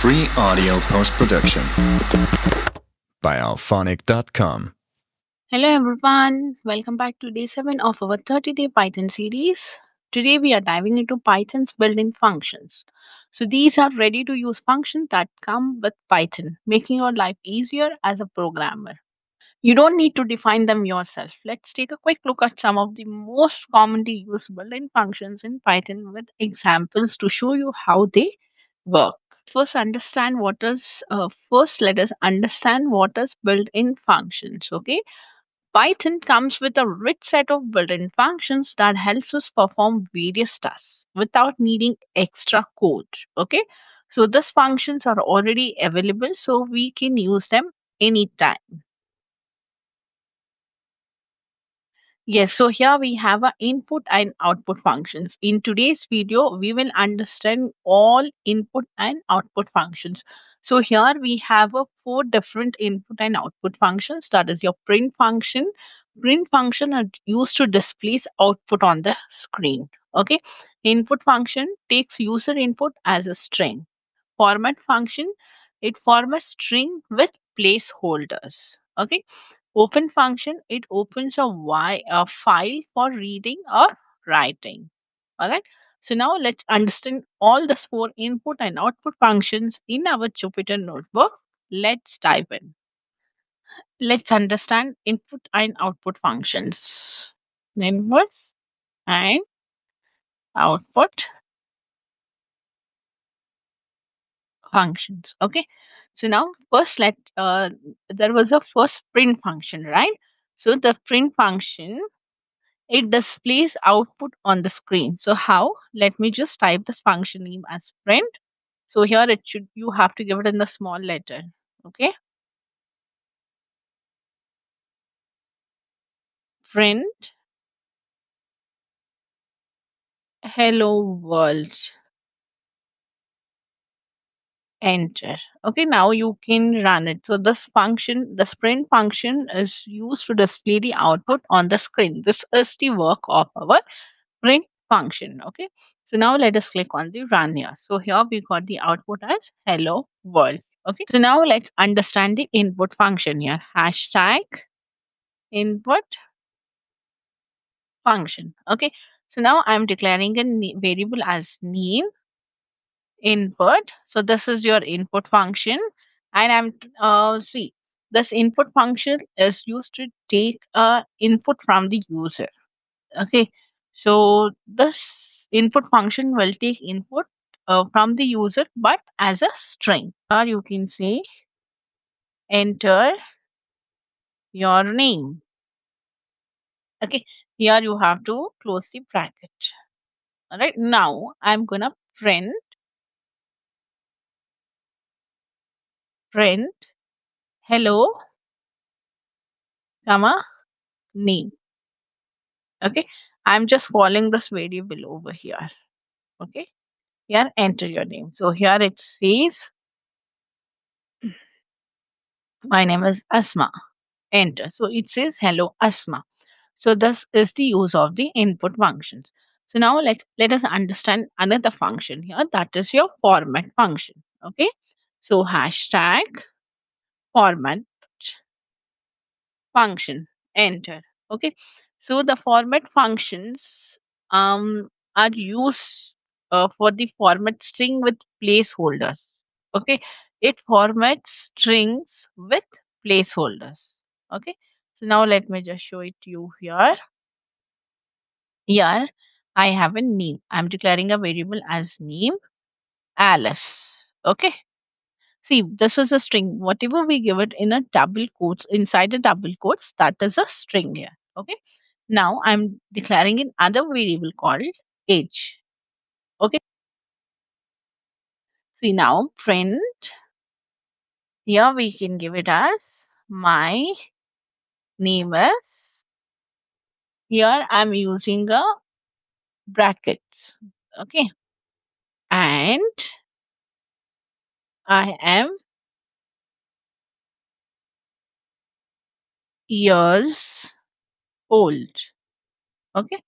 Free audio post-production by alphonic.com. Hello everyone, welcome back to day 7 of our 30-day Python series. Today we are diving into Python's built-in functions. So these are ready to use functions that come with Python, making your life easier as a programmer. You don't need to define them yourself. Let's take a quick look at some of the most commonly used built-in functions in Python with examples to show you how they work. First let us understand what is built-in functions. Okay, Python comes with a rich set of built-in functions that helps us perform various tasks without needing extra code. Okay, so these functions are already available, so we can use them anytime. Yes, so here we have a input and output functions. In today's video, we will understand all input and output functions. So here we have a four different input and output functions. That is your print function. Print function are used to display output on the screen. Okay. Input function takes user input as a string. Format function, it formats string with placeholders. Okay. Open function, it opens a file for reading or writing. All right. So now let's understand all the four input and output functions in our Jupyter notebook. Let's dive in. Let's understand input and output functions. Input and output functions. Okay. So now first there was a first print function, right? So the print function, it displays output on the screen. So how? Let me just type this function name as print. So here it should, you have to give it in the small letter. Okay. Print hello world. Enter. Okay, now you can run it. So this function, the print function is used to display the output on the screen. This is the work of our print function. Okay, so now let us click on the run here. So here we got the output as hello world. Okay, so now let's understand the input function here. Hashtag input function. Okay, so now I'm declaring a variable as name input. So this is your input function, and I'm see, this input function is used to take input from the user. Okay, so this input function will take input from the user, but as a string. Or you can say enter your name. Okay, here you have to close the bracket. All right, now I'm gonna print hello, comma name. Okay, I'm just calling this variable over here. Okay, here enter your name. So here it says my name is Asma. Enter. So it says hello Asma. So this is the use of the input functions. So now let us understand another function here, that is your format function. Okay, so hashtag format function, enter. Okay, so the format functions are used for the format string with placeholders. Okay, it formats strings with placeholders. Okay, so now let me just show it to you here. Here I have a name. I'm declaring a variable as name Alice. Okay, see, this is a string. Whatever we give it in a double quotes, inside the double quotes, that is a string here. Okay. Now I'm declaring another variable called age. Okay. See, now print. Here we can give it as my name is. Here I'm using a brackets. Okay. And I am years old. Okay.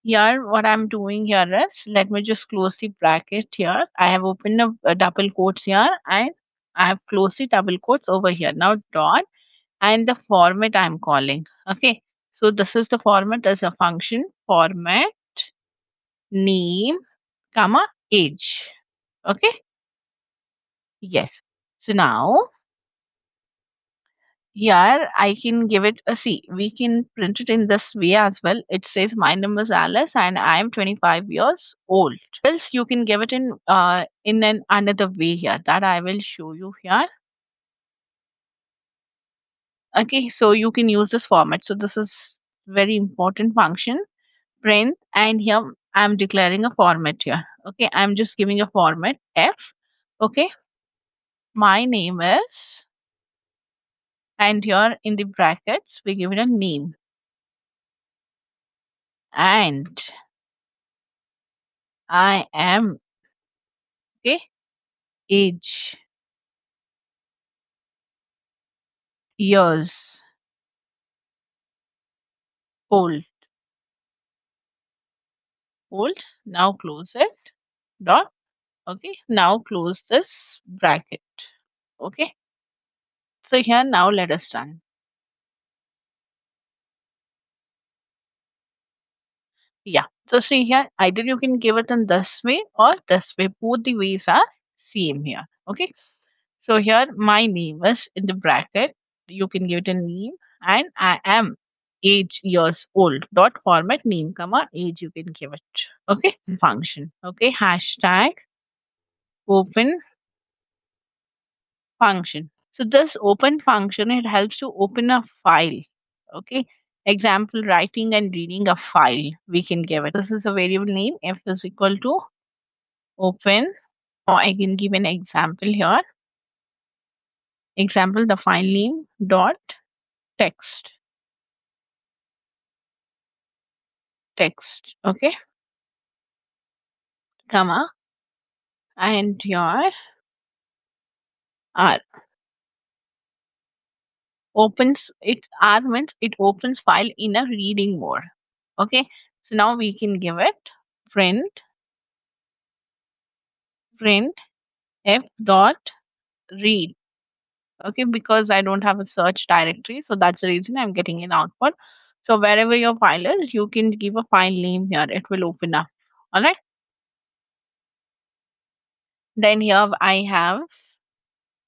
Here, what I'm doing here is, let me just close the bracket here. I have opened a double quotes here and I have closed the double quotes over here. Now dot and the format I'm calling. Okay. So this is the format as a function format name, comma, age. Okay. Yes. So now here I can give it a C. We can print it in this way as well. It says my name is Alice and I am 25 years old. Else you can give it in an another way here that I will show you here. Okay, so you can use this format. So this is very important function print, and here I'm declaring a format here. Okay, I'm just giving a format F. Okay, my name is, and here in the brackets we give it a name, and I am, okay, age, years old, old. Now close it. Dot. Okay. Now close this bracket. Okay. So here now let us run. Yeah. So see here, either you can give it in this way or this way. Both the ways are same here. Okay. So here my name is in the bracket. You can give it a name, and I am age years old. Dot format name comma age you can give it. Okay. Function. Okay. Hashtag open function. So this open function, it helps to open a file. Okay. Example, writing and reading a file. We can give it. This is a variable name. F is equal to open. Or I can give an example here. Example, the file name dot text. Text. Okay. Comma. And your R opens it. R means it opens file in a reading mode. Okay. So now we can give it print print f dot read. Okay, because I don't have a search directory, so that's the reason I'm getting an output. So wherever your file is, you can give a file name here. It will open up. All right. Then here I have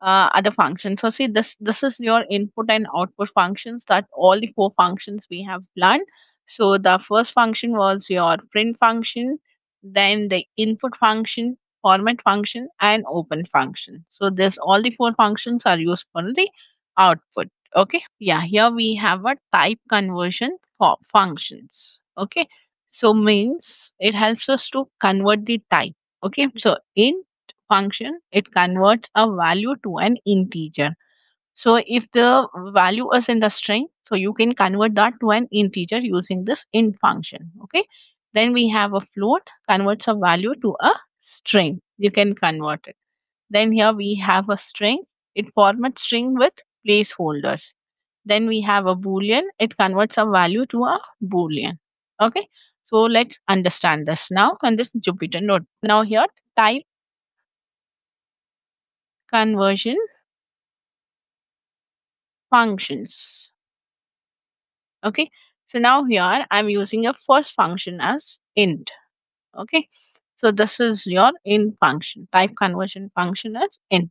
other functions. So see, this is your input and output functions. That all the four functions we have learned. So the first function was your print function, then the input function, format function, and open function. So this all the four functions are used for the output. Okay. Yeah, here we have a type conversion for functions. Okay. So means it helps us to convert the type. Okay. So in function, it converts a value to an integer. So if the value is in the string, so you can convert that to an integer using this int function. Okay. Then we have a float, converts a value to a string. You can convert it. Then here we have a string. It formats string with placeholders. Then we have a boolean. It converts a value to a boolean. Okay. So let's understand this now on this Jupyter notebook. Now here type conversion functions. Okay. So now here I'm using a first function as int. Okay. So this is your int function. Type conversion function as int.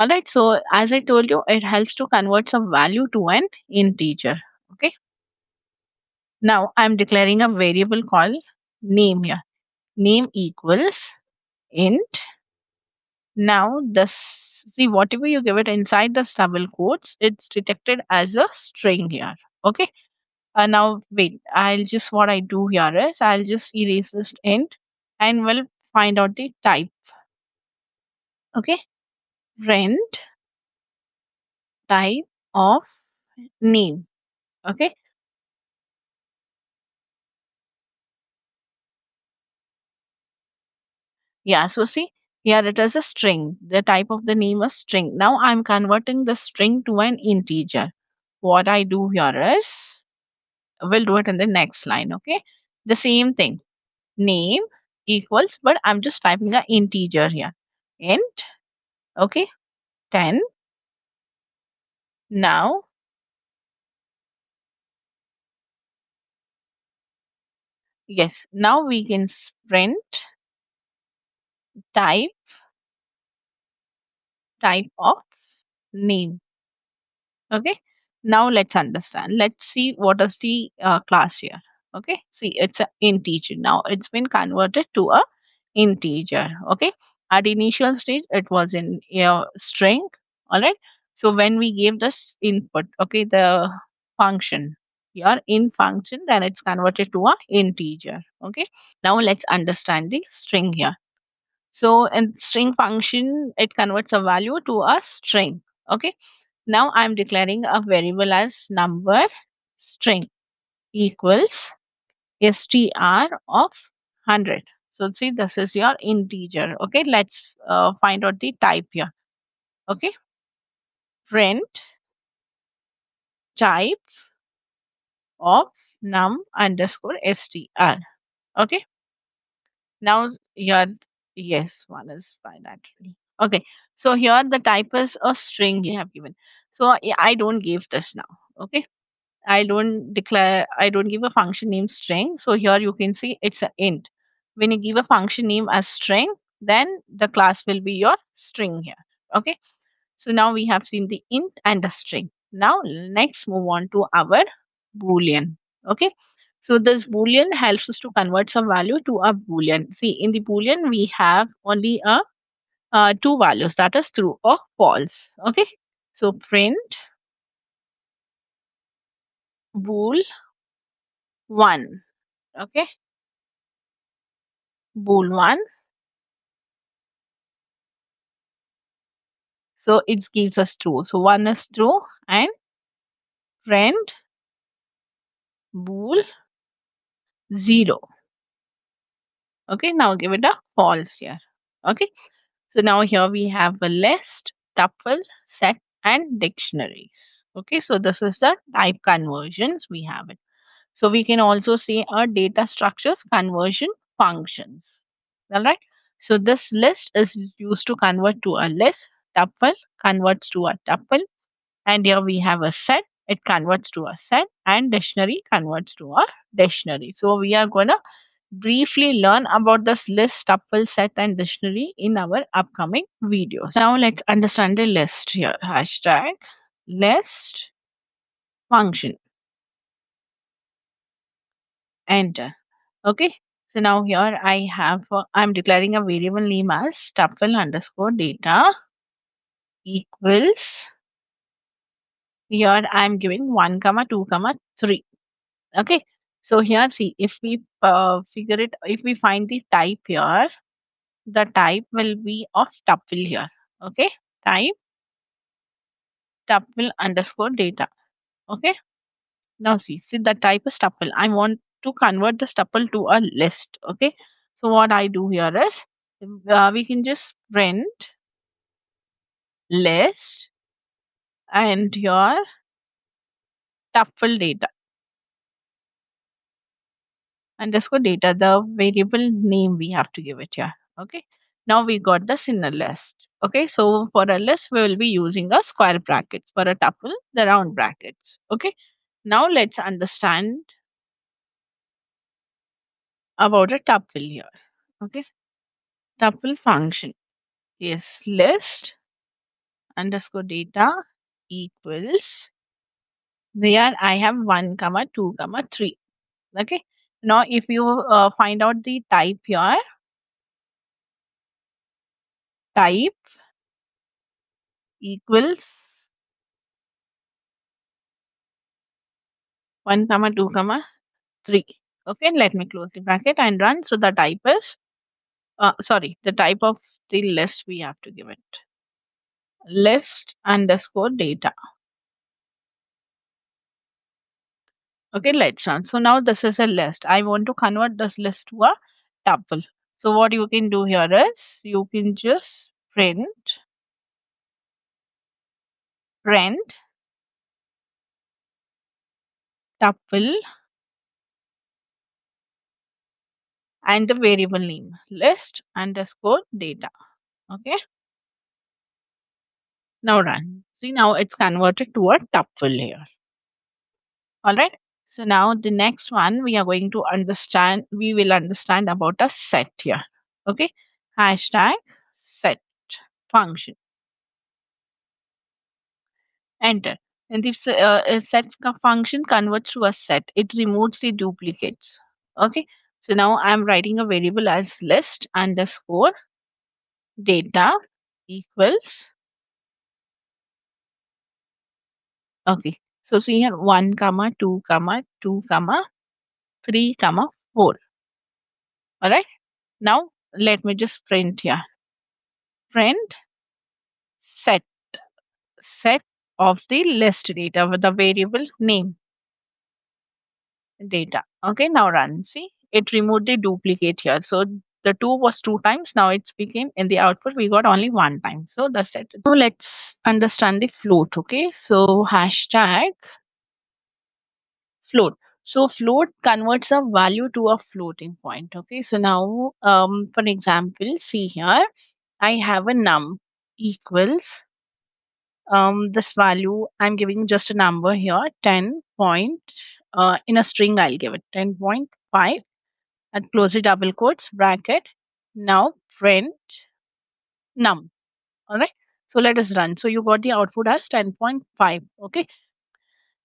Alright. So as I told you, it helps to convert some value to an integer. Okay. Now I'm declaring a variable called name here. Name equals int. Now this, see, whatever you give it inside the double quotes, it's detected as a string here. Okay. Now wait, I'll just, what I do here is I'll just erase this int and we'll find out the type. Okay. Print type of name. Okay. Yeah. So see, here it is a string. The type of the name is string. Now I'm converting the string to an integer. What I do here is, we'll do it in the next line. Okay. The same thing. Name equals, but I'm just typing the integer here. Int, okay, 10. Now, yes, now we can print type, type of name. Okay. Now let's understand. Let's see what is the class here. Okay. See, it's an integer. Now it's been converted to a integer. Okay. At initial stage, it was in a string. All right. So when we gave this input, okay, the function here in function, then it's converted to a integer. Okay. Now let's understand the string here. So in string function, it converts a value to a string. Okay. Now I'm declaring a variable as number string equals str of 100. So see, this is your integer. Okay. Let's find out the type here. Okay. Print type of num underscore str. Okay. Now here, yes, one is fine actually. Okay, so here the type is a string you have given. So I don't give this now. Okay, I don't give a function name string. So here you can see it's an int. When you give a function name as string, then the class will be your string here. Okay, so now we have seen the int and the string. Now next move on to our boolean. Okay. So this boolean helps us to convert some value to a boolean. See, in the boolean we have only a two values, that is true or false. Okay. So print bool one. Okay. Bool one. So it gives us true. So one is true and print bool zero. Okay. Now give it a false here. Okay. So now here we have a list, tuple, set, and dictionary. Okay, so this is the type conversions we have it. So we can also say a data structures conversion functions. All right. So this list is used to convert to a list. Tuple converts to a tuple, and here we have a set. It converts to a set, and dictionary converts to a dictionary. So we are gonna briefly learn about this list, tuple, set, and dictionary in our upcoming videos. Now let's understand the list here. Hashtag list function. Enter. Okay. So now here I have, I'm declaring a variable name as tuple underscore data equals, here I'm giving 1 comma 2 comma 3. Okay. So here see, if we figure it, if we find the type here, the type will be of tuple here. Okay. Type tuple underscore data. Okay. Now see the type is tuple. I want to convert this tuple to a list. Okay. So what I do here is we can just print list and your tuple data underscore data, the variable name we have to give it here. Okay. Now we got this in a list. Okay. So for a list, we will be using a square brackets. For a tuple, the round brackets. Okay. Now let's understand about a tuple here. Okay. Tuple function. Yes. List underscore data equals, there I have 1 comma 2 comma 3. Okay. Now if you find out the type here, type equals 1 comma 2 comma 3. Okay, let me close the bracket and run. So the type is sorry, the type of the list we have to give it, list underscore data. Okay, let's run. So now this is a list. I want to convert this list to a tuple. So what you can do here is you can just print tuple and the variable name list underscore data. Okay, now run. See, now it's converted to a tuple here. All right. So now the next one we are going to understand, we will understand about a set here. Okay. Hashtag set function. Enter. And this function converts to a set. It removes the duplicates. Okay. So now I'm writing a variable as list underscore data equals. Okay. So see here 1 comma 2 comma 2 comma 3 comma 4. All right. Now let me just print here. Print set set of the list data with the variable name data. Okay, now run. See, it removed the duplicate here. So the 2 was 2 times. Now it's became in the output we got only 1 time. So that's it. Now let's understand the float. Okay, so hashtag float. So float converts a value to a floating point. Okay, so now for example, see here I have a num equals this value I'm giving just a number here 10 point in a string I'll give it 10.5 and close the double quotes bracket. Now print num. All right, so let us run. So you got the output as 10.5. Okay,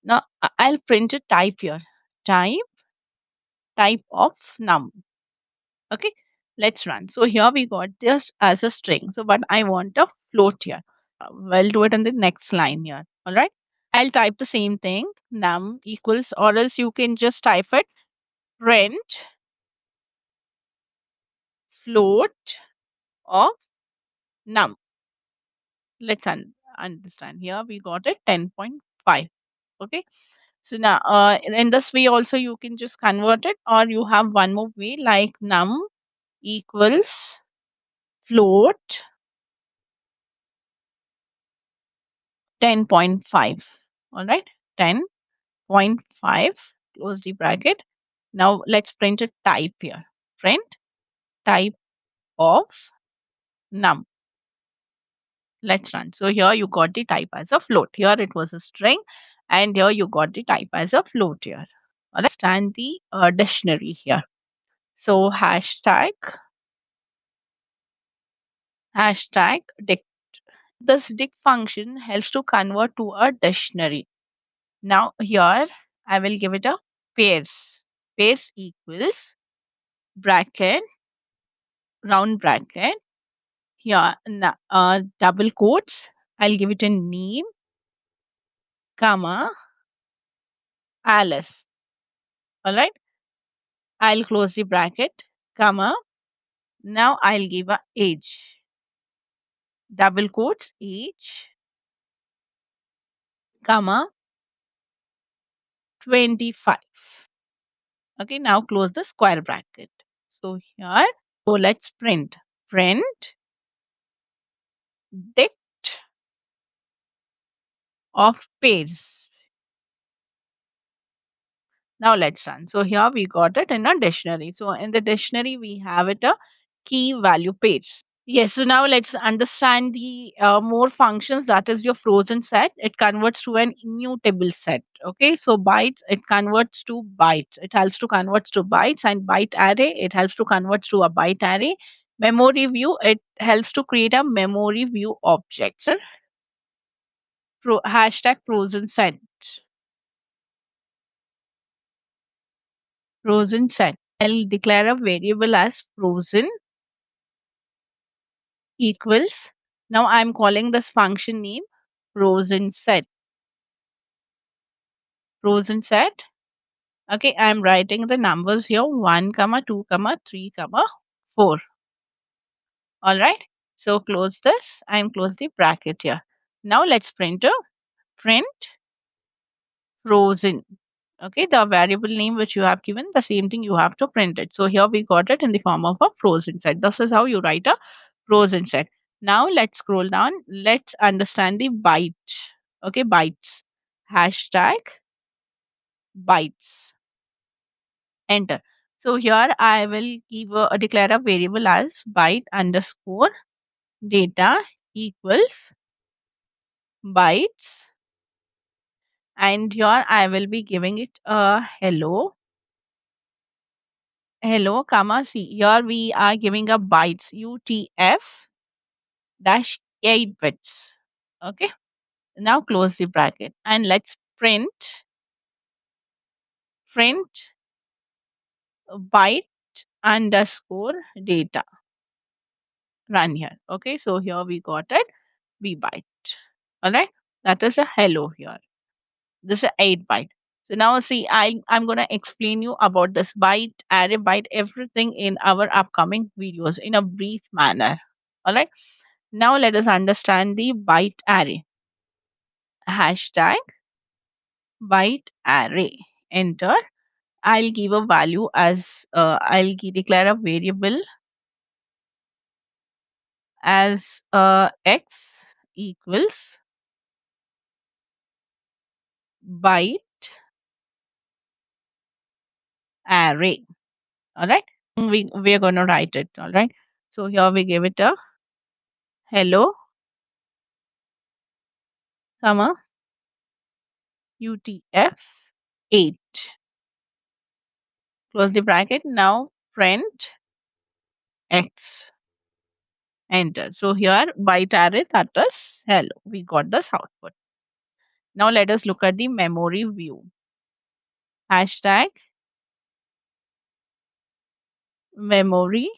now I'll print a type here, type of num. Okay, let's run. So here we got this as a string, so but I want a float here. We'll do it in the next line here. All right, I'll type the same thing num equals, or else you can just type it print float of num. Let's understand. Here we got it 10.5. Okay, so now in this way also you can just convert it, or you have one more way like num equals float 10.5. All right, 10.5, close the bracket. Now let's print a type here. Print type of num. Let's run. So here you got the type as a float. Here it was a string, and here you got the type as a float here. All right, stand the dictionary here. So hashtag dict. This dict function helps to convert to a dictionary. Now here I will give it a pairs. Pairs equals bracket, round bracket. Here double quotes. I'll give it a name, comma Alice. All right. I'll close the bracket, comma. Now I'll give a age. Double quotes age, comma 25. Okay. Now close the square bracket. So here, so let's print. Print dict of page. Now let's run. So here we got it in a dictionary. So in the dictionary we have it a key value page. Yes, so now let's understand the more functions. That is your frozen set. It converts to an immutable set. Okay, so bytes, it converts to bytes. It helps to converts to bytes, and byte array, it helps to converts to a byte array. Memory view, it helps to create a memory view object. Sir, hashtag frozen set. Frozen set. I'll declare a variable as frozen equals. Now I'm calling this function name frozen set. Frozen set. Okay, I'm writing the numbers here 1 comma 2 comma 3 comma 4. All right, so close this and close the bracket here. Now let's print frozen. Okay, the variable name which you have given, the same thing you have to print it. So here we got it in the form of a frozen set. This is how you write a frozen set. Now let's scroll down. Let's understand the byte. Okay, bytes. Hashtag bytes. Enter. So here I will declare a variable as byte underscore data equals bytes, and here I will be giving it a hello comma c. Here we are giving a bytes UTF dash 8 bits. Okay. Now close the bracket and let's print byte underscore data. Run here. Okay. So here we got it. B byte. All right. That is a hello here. This is 8 byte. So now see, I'm going to explain you about this byte, array byte, everything in our upcoming videos in a brief manner. All right. Now let us understand the byte array. Hashtag byte array. Enter. I'll give a value as declare a variable as x equals byte array. All right. We are going to write it. All right. So here we give it a hello comma UTF-8. Close the bracket. Now print X. Enter. So here byte array, that is hello. We got this output. Now let us look at the memory view. Hashtag memory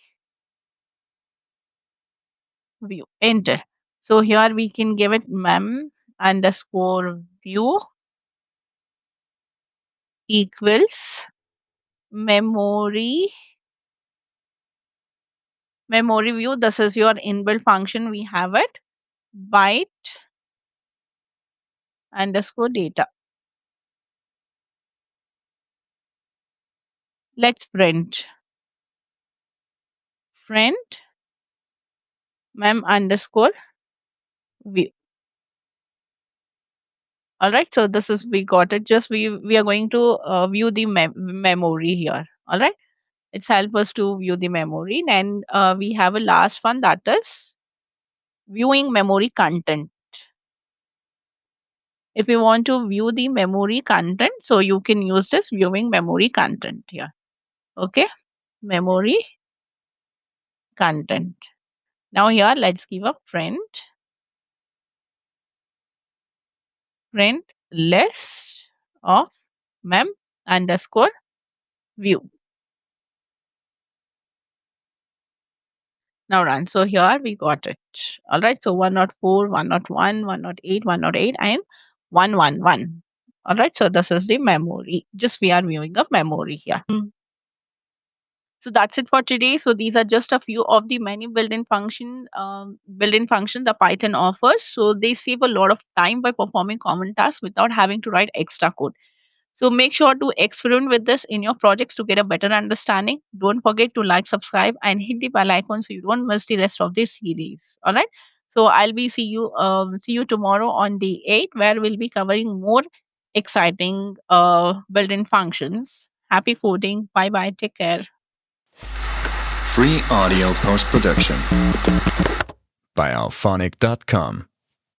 view. Enter. So here we can give it mem underscore view equals memory view. This is your inbuilt function. We have it byte underscore data. Let's print mem underscore view. All right. So this is we got it. Just we are going to view the memory here. All right. It's help us to view the memory. And we have a last one, that is viewing memory content. If you want to view the memory content, so you can use this viewing memory content here. Okay. Memory content. Now here let's give a print list of mem underscore view. Now run. So here we got it. All right. So 104, 101, 108, 108, and 111. All right. So this is the memory. Just we are viewing a memory here. So that's it for today. So these are just a few of the many built-in function the Python offers. So they save a lot of time by performing common tasks without having to write extra code. So make sure to experiment with this in your projects to get a better understanding. Don't forget to like, subscribe, and hit the bell icon so you don't miss the rest of the series. All right. So I'll be see you tomorrow on day 8, where we'll be covering more exciting built-in functions. Happy coding. Bye bye. Take care. Free audio post production by alphonic.com.